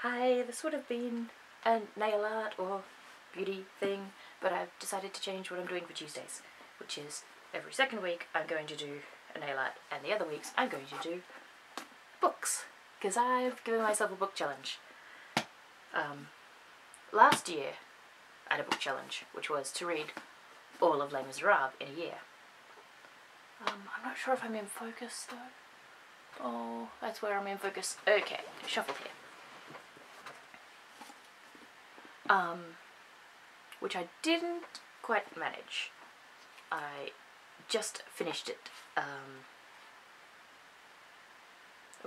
Hi, this would have been a nail art or beauty thing, but I've decided to change what I'm doing for Tuesdays, which is every second week I'm going to do a nail art, and the other weeks I'm going to do books, because I've given myself a book challenge. Last year I had a book challenge, which was to read all of Les Miserables in a year. I'm not sure if I'm in focus though. Oh, that's where I'm in focus. Okay, shuffle here. Which I didn't quite manage. I just finished it a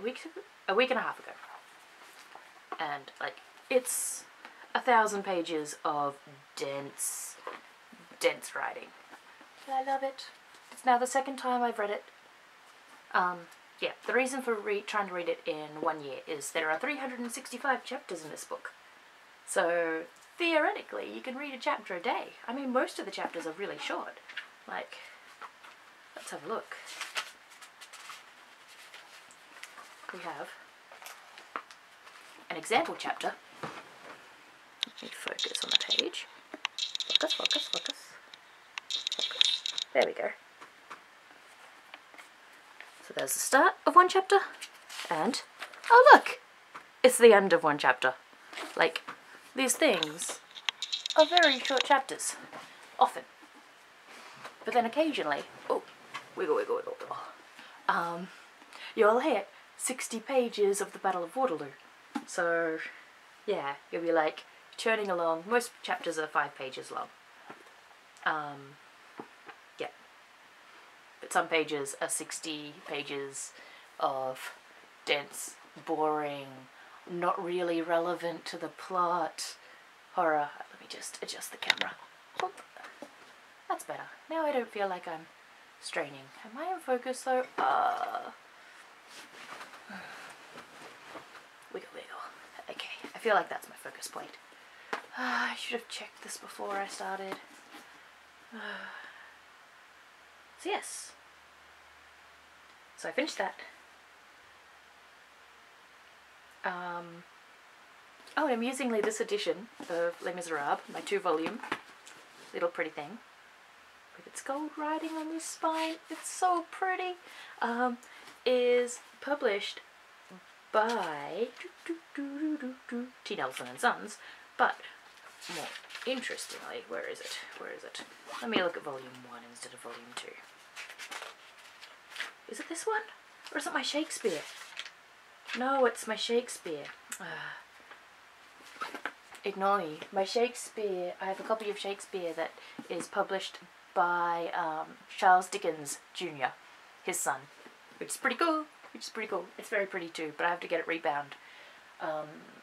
week and a half ago, and like it's 1,000 pages of dense writing. I love it. It's now the second time I've read it. Yeah, the reason for trying to read it in 1 year is there are 365 chapters in this book. So, theoretically, you can read a chapter a day. I mean, most of the chapters are really short. Like, let's have a look. We have an example chapter. Let me focus on the page. Focus, focus, focus. Focus. There we go. So there's the start of one chapter, and, oh look! It's the end of one chapter. Like, these things are very short chapters, often. But then occasionally, oh, wiggle, wiggle, wiggle, wiggle. You'll hit 60 pages of the Battle of Waterloo. So, yeah, you'll be like churning along. Most chapters are 5 pages long. Yeah. But some pages are 60 pages of dense, boring, not really relevant to the plot horror. Let me just adjust the camera. Oop. That's better. Now I don't feel like I'm straining. Am I in focus though? Wiggle, wiggle. Okay, I feel like that's my focus point. I should have checked this before I started. So yes. So I finished that. Oh, and amusingly, this edition of Les Miserables, my 2-volume little pretty thing, with its gold writing on the spine, it's so pretty, is published by T. Nelson and Sons, but more interestingly, where is it? Where is it? Let me look at volume 1 instead of volume 2. Is it this one? Or is it my Shakespeare? No, it's my Shakespeare. Ignore me. My Shakespeare, I have a copy of Shakespeare that is published by Charles Dickens Jr., his son, which is pretty cool. It's very pretty too, but I have to get it rebound.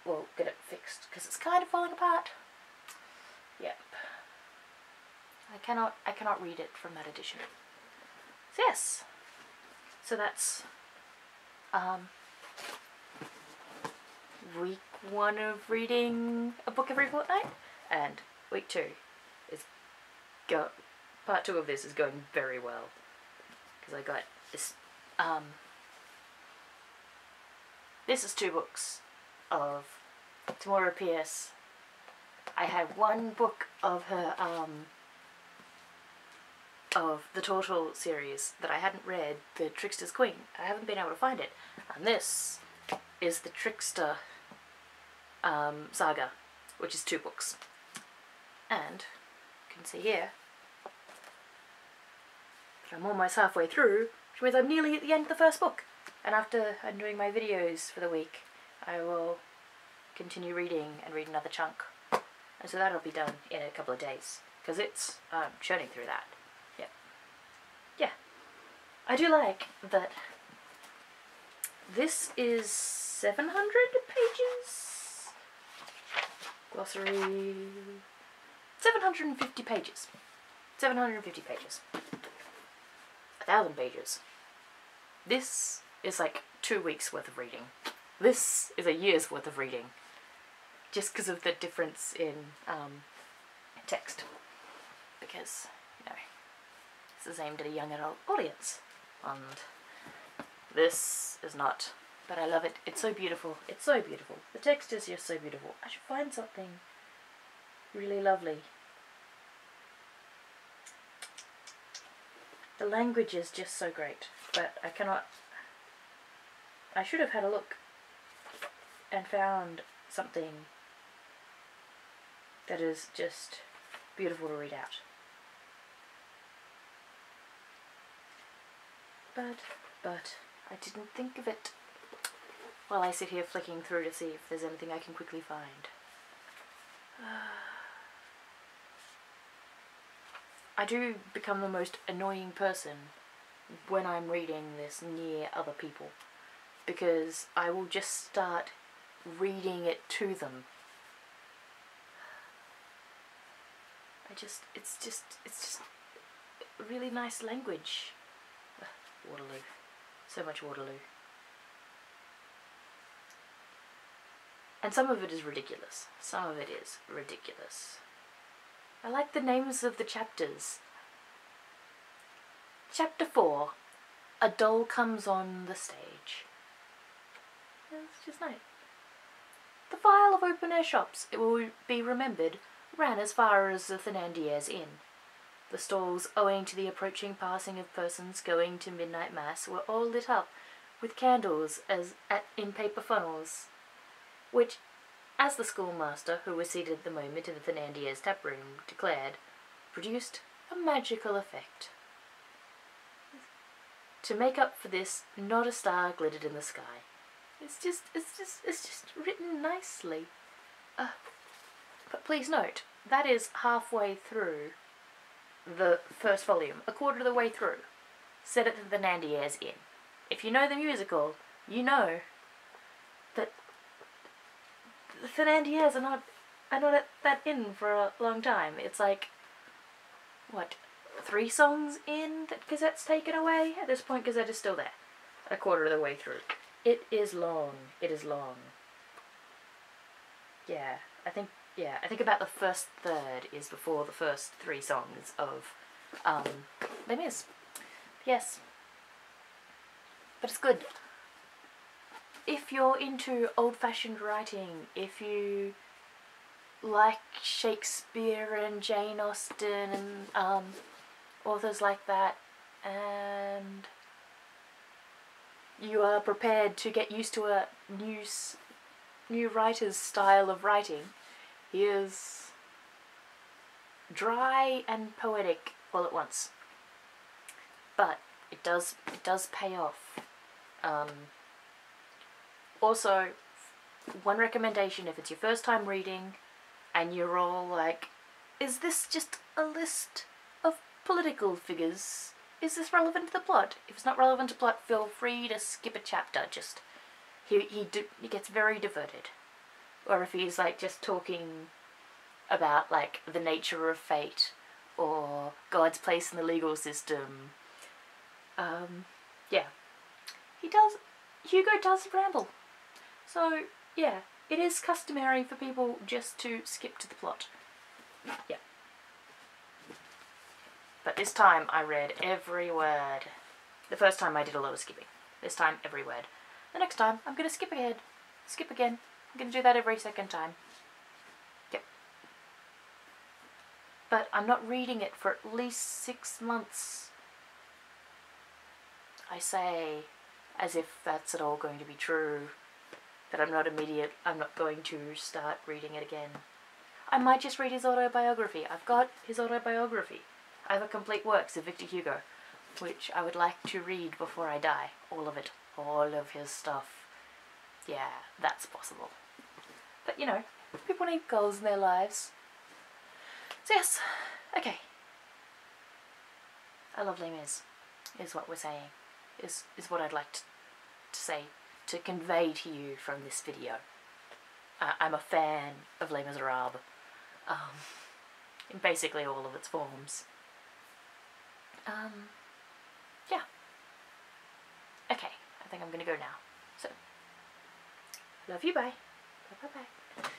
Well, get it fixed, because it's kind of falling apart. Yep. I cannot read it from that edition. So yes. So that's week 1 of reading a book every fortnight, and week 2 is part 2 of this is going very well, because I got this. This is 2 books of Tamora Pierce. I had 1 book of her of the Tortle series that I hadn't read, The Trickster's Queen. I haven't been able to find it, and this is the Trickster saga, which is 2 books. And you can see here that I'm almost halfway through, which means I'm nearly at the end of the first book. And after I'm doing my videos for the week, I will continue reading and read another chunk. And so that'll be done in a couple of days, because it's churning through that. Yeah. Yeah. I do like that this is 700 pages? Glossary. 750 pages. 750 pages. 1,000 pages. This is like 2 weeks worth of reading. This is a year's worth of reading. Just because of the difference in text. Because, you know, this is aimed at a young adult audience. And this is not But I love it. It's so beautiful. It's so beautiful. The text is just so beautiful. I should find something really lovely. The language is just so great, but I cannot... I should have had a look and found something that is just beautiful to read out. But, I didn't think of it while I sit here flicking through to see if there's anything I can quickly find. I do become the most annoying person when I'm reading this near other people, because I will just start reading it to them. It's just really nice language. Waterloo. So much Waterloo. And some of it is ridiculous. Some of it is ridiculous. I like the names of the chapters. Chapter 4, A Doll Comes on the Stage. It's just nice. The file of open-air shops, it will be remembered, ran as far as the Thenardiers Inn. The stalls, owing to the approaching passing of persons going to midnight mass, were all lit up with candles in paper funnels, which, as the schoolmaster, who was seated at the moment in the Thenardiers' tap-room, declared, produced a magical effect. To make up for this, not a star glittered in the sky. It's just written nicely. But please note, that is halfway through the first volume, a quarter of the way through, set at the Thenardiers Inn. If you know the musical, you know that the Thenardiers are not at that inn for a long time. It's like, what, 3 songs in that Cosette's taken away? At this point, Cosette is still there, a quarter of the way through. It is long. It is long. Yeah, I think about the first third is before the first 3 songs of Les Mis. Yes. But it's good. If you're into old-fashioned writing, if you like Shakespeare and Jane Austen and authors like that, and you are prepared to get used to a new writer's style of writing, he is dry and poetic all at once. But it does pay off. Also, one recommendation, if it's your first time reading and you're all like, is this just a list of political figures? Is this relevant to the plot? If it's not relevant to plot, feel free to skip a chapter. Just he gets very diverted. Or if he's like just talking about like the nature of fate or God's place in the legal system. Yeah. Hugo does ramble. So, yeah, it is customary for people just to skip to the plot. Yeah. But this time I read every word. The first time I did a lot of skipping. This time, every word. The next time, I'm going to skip ahead. Skip again. I'm going to do that every second time. Yep. But I'm not reading it for at least 6 months. I say, as if that's at all going to be true, that I'm not going to start reading it again. I might just read his autobiography. I've got his autobiography. I have a complete works of Victor Hugo, which I would like to read before I die. All of it. All of his stuff. Yeah, that's possible. But, you know, people need goals in their lives. So yes, okay. I love Les Mis, is what we're saying. Is what I'd like to say, to convey to you from this video. I'm a fan of Les Miserables, in basically all of its forms. Yeah. Okay, I think I'm gonna go now. So, love you, bye. Bye bye bye.